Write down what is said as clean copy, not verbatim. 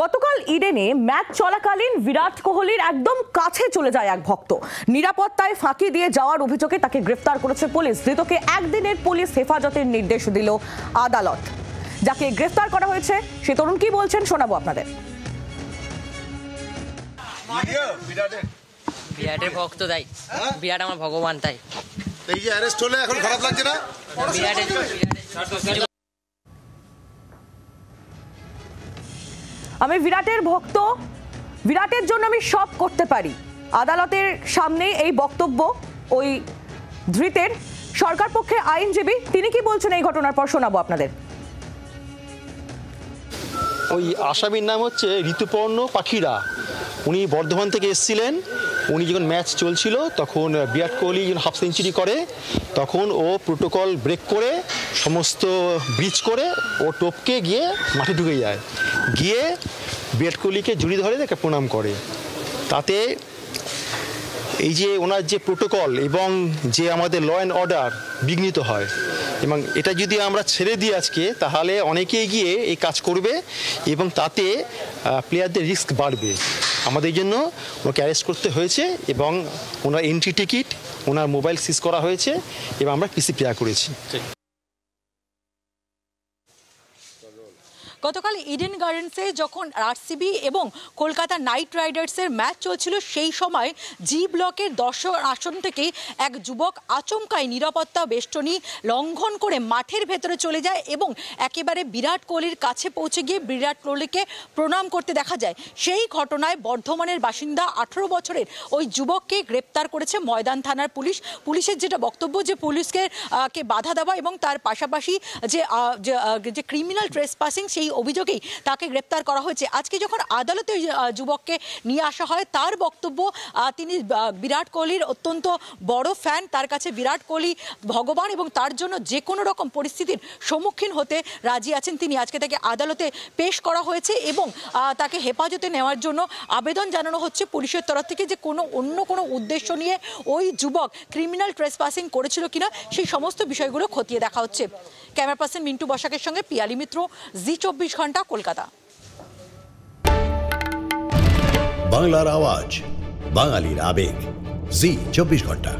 গতকাল ইডেনে ম্যাচ চলাকালীন বিরাট কোহলির একদম কাছে চলে যায় এক ভক্ত। নিরাপত্তায় ফাঁকি দিয়ে যাওয়ার অভিযোগে তাকে গ্রেফতার করেছে পুলিশ। ধৃতকে একদিনের পুলিশ হেফাজতের নির্দেশ দিল আদালত। যাকে গ্রেফতার করা হয়েছে সে তরুণ কি বলছেন শোনাবো আপনাদের। বিরাটের ভক্ত তাই, বিরাট আমার ভগবান তাই। এই যে অ্যারেস্ট হলে এখন খারাপ লাগছে না? আমি বিরাটের ভক্ত, বিরাটের জন্য আমি সব করতে পারি। আদালতের সামনে এই বক্তব্য ওই ধৃতের। সরকার পক্ষে আইনজীবী তিনি কি বলছেন এই ঘটনার পর শোনাবো আপনাদের। ওই আসামির নাম হচ্ছে ঋতুপর্ণ পাখিরা। উনি বর্ধমান থেকে এসেছিলেন। উনি যখন ম্যাচ চলছিল তখন বিরাট কোহলি যখন হাফ সেঞ্চুরি করে তখন ও প্রোটোকল ব্রেক করে সমস্ত ব্রিজ করে ও টপকে গিয়ে মাঠে ঢুকে যায়। গিয়ে বিরাট কোহলিকে জড়িয়ে ধরে তাকে প্রণাম করে। তাতে এই যে ওনার যে প্রোটোকল এবং যে আমাদের ল অ্যান্ড অর্ডার বিঘ্নিত হয়, এবং এটা যদি আমরা ছেড়ে দিই আজকে তাহলে অনেকেই গিয়ে এই কাজ করবে এবং তাতে প্লেয়ারদের রিস্ক বাড়বে। আমাদের জন্য ওকে অ্যারেস্ট করতে হয়েছে এবং ওনার এন্ট্রি টিকিট, ওনার মোবাইল সিজ করা হয়েছে এবং আমরা পিসি প্রেয়ার করেছি। গতকাল ইডেন গার্ডেন্সে যখন আরসিবি এবং কলকাতা নাইট রাইডার্সের ম্যাচ চলছিল সেই সময় জি ব্লকের দর্শক আসন থেকে এক যুবক আচমকাই নিরাপত্তা বেষ্টনী লঙ্ঘন করে মাঠের ভেতরে চলে যায় এবং একেবারে বিরাট কোহলির কাছে পৌঁছে গিয়ে বিরাট কোহলিকে প্রণাম করতে দেখা যায়। সেই ঘটনায় বর্ধমানের বাসিন্দা 18 বছরের ওই যুবককে গ্রেপ্তার করেছে ময়দান থানার পুলিশ। পুলিশের যেটা বক্তব্য যে পুলিশকে বাধা দেওয়া এবং তার পাশাপাশি যে ক্রিমিনাল ট্রেসপাসিং সেই অভিযোগেই তাকে গ্রেপ্তার করা হয়েছে। আজকে যখন আদালতে যুবককে নিয়ে আসা হয় তার বক্তব্য তিনি বিরাট কোহলির অত্যন্ত বড় ফ্যান, তার কাছে বিরাট কোহলি ভগবান এবং তার জন্য যে কোনো রকম পরিস্থিতির সম্মুখীন হতে রাজি আছেন তিনি। আজকে তাকে আদালতে পেশ করা হয়েছে এবং তাকে হেফাজতে নেওয়ার জন্য আবেদন জানানো হচ্ছে পুলিশের তরফ থেকে যে অন্য কোনো উদ্দেশ্য নিয়ে ওই যুবক ক্রিমিনাল ট্রেসপাসিং করেছিল কিনা সেই সমস্ত বিষয়গুলো খতিয়ে দেখা হচ্ছে। ক্যামেরা পার্সন মিন্টু বসাকের সঙ্গে পিয়ালি মিত্র, জি24 ঘন্টা, কলকাতা। বাংলার আওয়াজ, বাঙালির আবেগ, জি24 ঘন্টা।